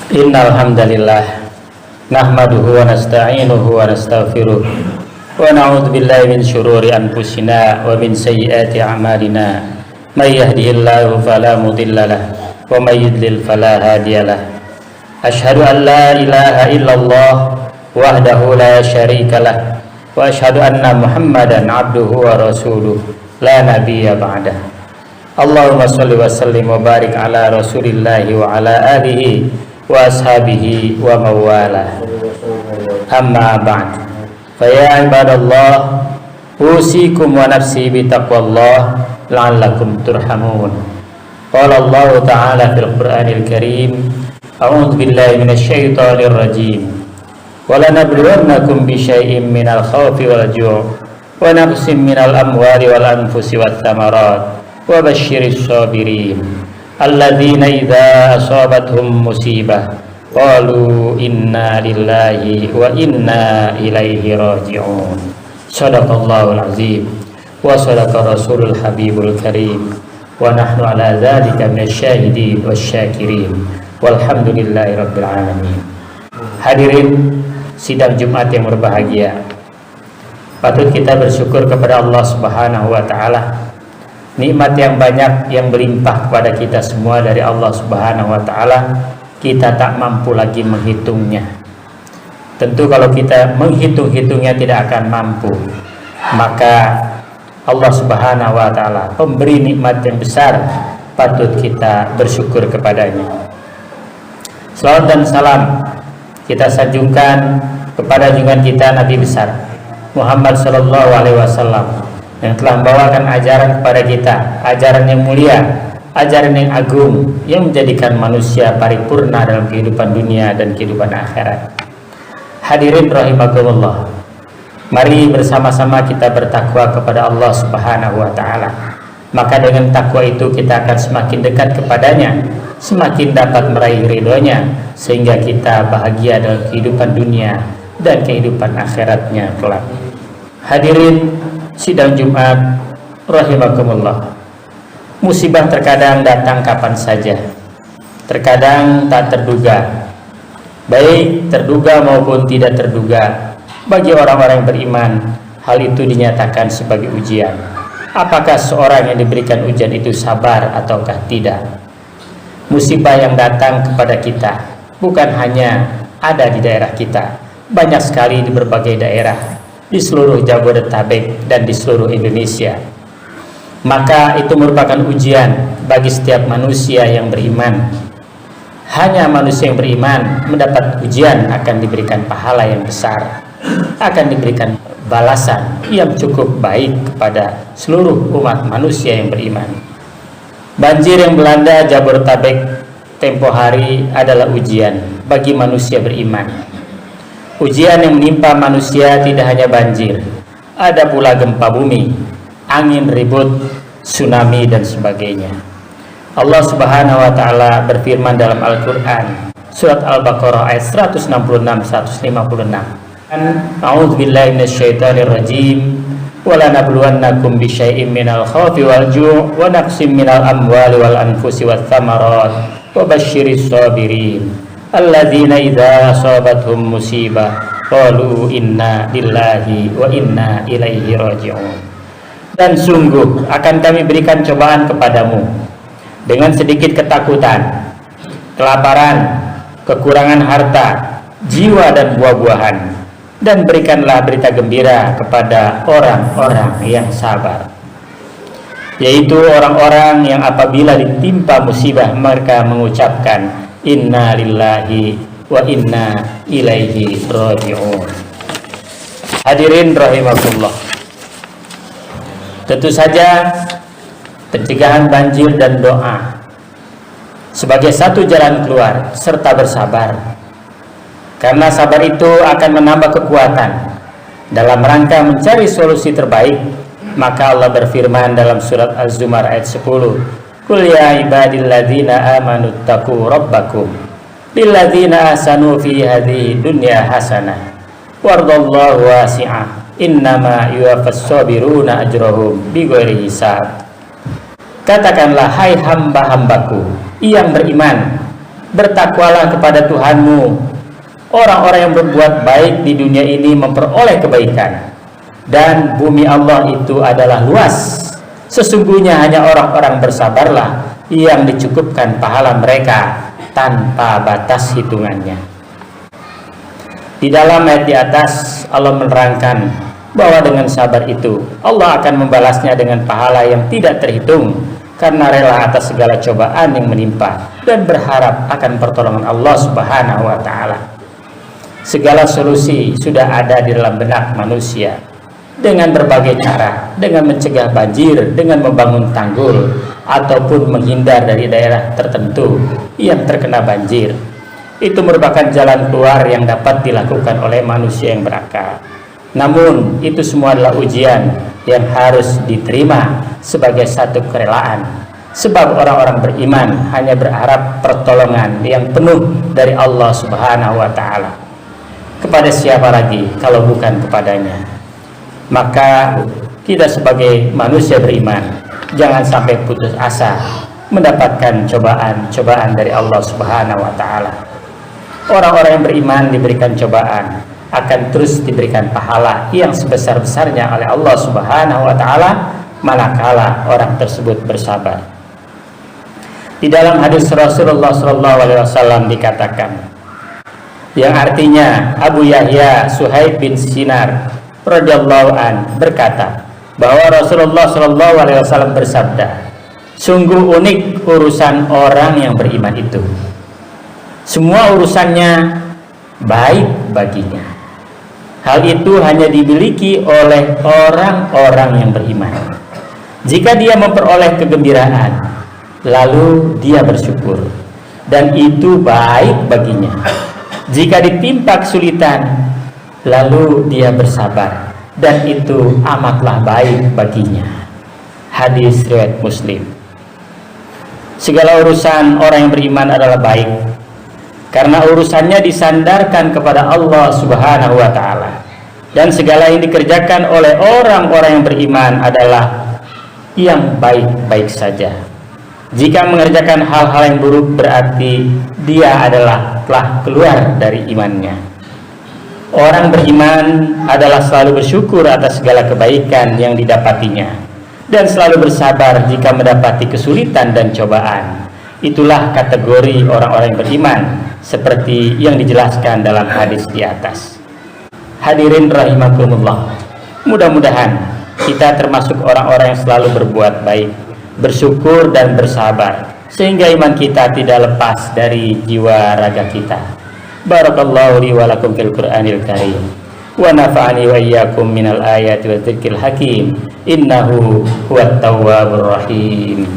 Innal hamdalillah nahmaduhu wa nasta'inuhu wa nastaghfiruh wa na'udzu billahi min shururi anfusina wa min sayyiati a'malina may yahdihillahu fala mudilla lahu wa may yudlil fala hadiyalah. Asyhadu an la ilaha illallah wahdahu la syarika lah wa asyhadu anna Muhammadan abduhu wa rasuluh la nabiyya ba'dah. Allahumma shalli wa sallim wa barik ala rasulillahi wa ala alihi wa ashabihi wa mawalah. Amma ba'd. Fa ya ibadallah, usikum wa nafsi bi taqwallah la'allakum turhamun. Qala Allah ta'ala fil Qur'anil Karim, a'udzu billahi minasy syaithanir rajim. Wa lanabluwannakum bi syai'in minal khawfi wal ju' wa naqsin minal amwali wal anfusi wat thamarat wa basyyiris sabirin alladzina idza asabathum musibah qalu inna lillahi wa inna ilaihi raji'un. Shadaqallahul azim wa shadaqa rasulul habibul karim wa nahnu ala dzalika minasyahidin wasyakirin walhamdulillahi rabbil alamin. Hadirin sidang Jumat yang berbahagia, patut kita bersyukur kepada Allah Subhanahu wa taala. Nikmat yang banyak yang berlimpah kepada kita semua dari Allah Subhanahu wa taala, kita tak mampu lagi menghitungnya. Tentu kalau kita menghitung-hitungnya tidak akan mampu. Maka Allah Subhanahu wa taala pemberi nikmat yang besar, patut kita bersyukur kepadanya. Salawat dan salam kita sanjungkan kepada junjungan kita Nabi besar Muhammad sallallahu alaihi wasallam yang telah membawakan ajaran kepada kita, ajaran yang mulia, ajaran yang agung, yang menjadikan manusia paripurna dalam kehidupan dunia dan kehidupan akhirat. Hadirin rahimakumullah, mari bersama-sama kita bertakwa kepada Allah Subhanahu wa taala. Maka dengan takwa itu kita akan semakin dekat kepadanya, semakin dapat meraih ridhonya, sehingga kita bahagia dalam kehidupan dunia dan kehidupan akhiratnya kelak. Hadirin sidang Jumat rahimakumullah, musibah terkadang datang kapan saja, terkadang tak terduga, baik terduga maupun tidak terduga. Bagi orang-orang yang beriman, hal itu dinyatakan sebagai ujian. Apakah seorang yang diberikan ujian itu sabar ataukah tidak? Musibah yang datang kepada kita bukan hanya ada di daerah kita, banyak sekali di berbagai daerah, di seluruh Jabodetabek dan di seluruh Indonesia. Maka itu merupakan ujian bagi setiap manusia yang beriman. Hanya manusia yang beriman mendapat ujian akan diberikan pahala yang besar, akan diberikan balasan yang cukup baik kepada seluruh umat manusia yang beriman. Banjir yang melanda Jabodetabek tempo hari adalah ujian bagi manusia beriman. Ujian yang menimpa manusia tidak hanya banjir, ada pula gempa bumi, angin ribut, tsunami dan sebagainya. Allah Subhanahu wa taala berfirman dalam Al-Qur'an surat Al-Baqarah ayat 166-156. A'udzubillahi minasyaitonir rajim. Wa lanabluwannakum bisyai'in minal khawfi wal ju' wa naqsim minal amwali wal anfusi wath thamarat wa basyiris sabirin alladzina idza asabathum musibah qalu inna lillahi wa inna ilaihi raji'un. Dan sungguh akan kami berikan cobaan kepadamu dengan sedikit ketakutan, kelaparan, kekurangan harta, jiwa dan buah-buahan, dan berikanlah berita gembira kepada orang-orang yang sabar, yaitu orang-orang yang apabila ditimpa musibah mereka mengucapkan inna lillahi wa inna ilaihi raji'un. Hadirin rahimakumullah, tentu saja pencegahan banjir dan doa sebagai satu jalan keluar serta bersabar, karena sabar itu akan menambah kekuatan dalam rangka mencari solusi terbaik. Maka Allah berfirman dalam surat Az-Zumar ayat 10, Qul ya ibadilladzina amanu taqu rabbakum lilladzina ahsanu fi hadhihi dunya hasanah wardallahu wasi'ah innama yuwaffas sabiruna ajrahum bighairi hisab. Katakanlah, hai hamba-hambaku yang beriman, bertakwalah kepada Tuhanmu. Orang-orang yang berbuat baik di dunia ini memperoleh kebaikan, dan bumi Allah itu adalah luas. Sesungguhnya hanya orang-orang bersabarlah yang dicukupkan pahala mereka tanpa batas hitungannya. Di dalam ayat di atas Allah menerangkan bahwa dengan sabar itu Allah akan membalasnya dengan pahala yang tidak terhitung, karena rela atas segala cobaan yang menimpa dan berharap akan pertolongan Allah Subhanahu wa Ta'ala. Segala solusi sudah ada di dalam benak manusia dengan berbagai cara, dengan mencegah banjir, dengan membangun tanggul, ataupun menghindar dari daerah tertentu yang terkena banjir. Itu merupakan jalan keluar yang dapat dilakukan oleh manusia yang berakal. Namun itu semua adalah ujian yang harus diterima sebagai satu kerelaan, sebab orang-orang beriman hanya berharap pertolongan yang penuh dari Allah Subhanahu wa Ta'ala. Kepada siapa lagi kalau bukan kepadanya? Maka kita sebagai manusia beriman jangan sampai putus asa mendapatkan cobaan-cobaan dari Allah Subhanahu wa Ta'ala. Orang-orang yang beriman diberikan cobaan akan terus diberikan pahala yang sebesar-besarnya oleh Allah Subhanahu wa Ta'ala manakala orang tersebut bersabar. Di dalam hadis Rasulullah SAW dikatakan, yang artinya Abu Yahya Suhaib bin Sinar radhiyallahu an berkata bahwa Rasulullah SAW bersabda, sungguh unik urusan orang yang beriman itu. Semua urusannya baik baginya. Hal itu hanya dimiliki oleh orang-orang yang beriman. Jika dia memperoleh kegembiraan, lalu dia bersyukur, dan itu baik baginya. Jika ditimpa kesulitan, lalu dia bersabar, dan itu amatlah baik baginya. Hadis riwayat Muslim. Segala urusan orang yang beriman adalah baik, karena urusannya disandarkan kepada Allah Subhanahu wa Ta'ala, dan segala yang dikerjakan oleh orang-orang yang beriman adalah yang baik-baik saja. Jika mengerjakan hal-hal yang buruk, berarti dia adalah telah keluar dari imannya. Orang beriman adalah selalu bersyukur atas segala kebaikan yang didapatinya, dan selalu bersabar jika mendapati kesulitan dan cobaan. Itulah kategori orang-orang yang beriman, seperti yang dijelaskan dalam hadis di atas. Hadirin rahimakumullah, mudah-mudahan kita termasuk orang-orang yang selalu berbuat baik, bersyukur dan bersabar, sehingga iman kita tidak lepas dari jiwa raga kita. Barakallahu li wa lakum fil Qur'anil Karim, wa nafa'ani wa iyyakum minal ayati wa dzikril hakim, innahu huwat tawwabur rahim.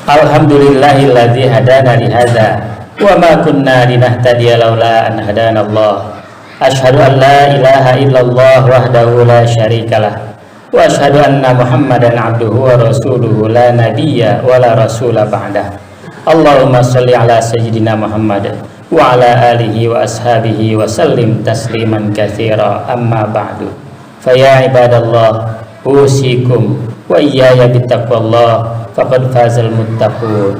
Alhamdulillahilladzi hadana li hadza wa ma kunna linahtadiya laula an hadana Allah. Asyhadu an la ilaha illallah wahdahu la syarikalah, wa asyhadu anna Muhammadan abduhu wa rasuluhu la nabiyya wa la rasula ba'dah. Allahumma shalli ala sayyidina Muhammad wa ala alihi wa ashabihi wa sallim tasliman katsira, amma ba'du. Fa ya ibadallah, usikum wa iyaya bittaqwallah, faqad fazal muttaqun.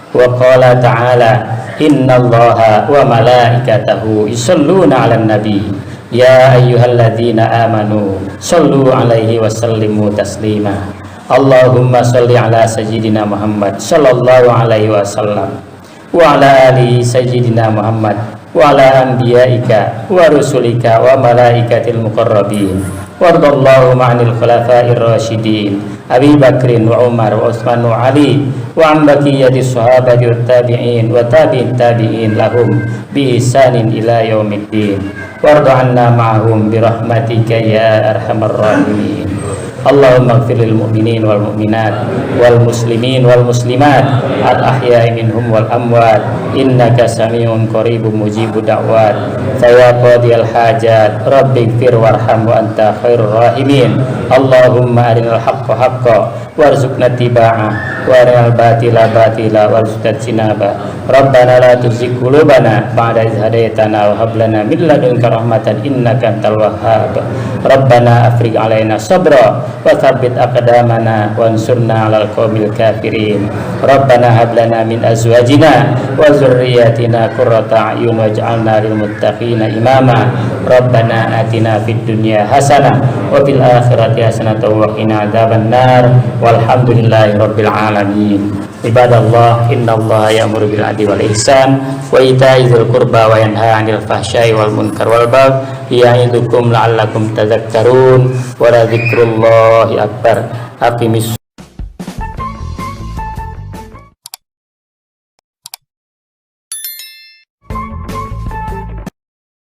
Wa qala ta'ala, innallaha wa malaikatahu yusholluna 'alan nabi, ya ayyuhalladzina amanu shollu 'alaihi wa sallimu taslima. Allahumma sholli 'ala sayyidina Muhammad sallallahu alaihi wasallam wa 'ala ali sayyidina Muhammad wa 'ala anbiya'ika wa rusulika wa malaikatil muqarrabin. Wardallahu ma'anil khulafa'ir rasyidin Abi Bakrin wa Umar wa Utsman wa Ali wa an baqiyati sahabati wat tabi'in wa tabi'in tabi'in lahum bi ihsanin ila yaumiddin. Warda anna ma'ahum bi rahmatika ya arhamar rahimin. Allahumma ighfir lil mu'minin wal mu'minat wal muslimin wal muslimat al ahya'i minhum wal amwat, innaka sami'un qaribun mujibud da'wat. Fa ya qadiyal hajat rabbighfir warham wa anta khairur rahimin. Allahumma arinal haqqa haqqan warzuqna tiba'ah wa arinal batila batila warzuqna jinaba. Rabbana la tuzigh qulubana ba'da idh hadaitana wa hab lana min ladunka rahmatan innaka antal wahhab. Rabbana afrigh alaina sabra wa tsabbit aqdamana wansurna 'alal qaumil kafirin. Rabbana hab lana min azwajina wa dzurriyyatina qurrata a'yun waj'alna lil muttaqina imama. Rabbana atina fid dunya hasanah wa fil akhirati hasanah wa qina adzabannar. Walhamdulillahi rabbil alamin. Ibadallah, innallaha ya'muru bil adli wal ihsan wa ita'i dzil qurba wa yanha 'anil fahsya'i wal munkar wal baghi ya'idukum la'allakum tadhakkarun wa la dzikrullahi akbar. Aqimis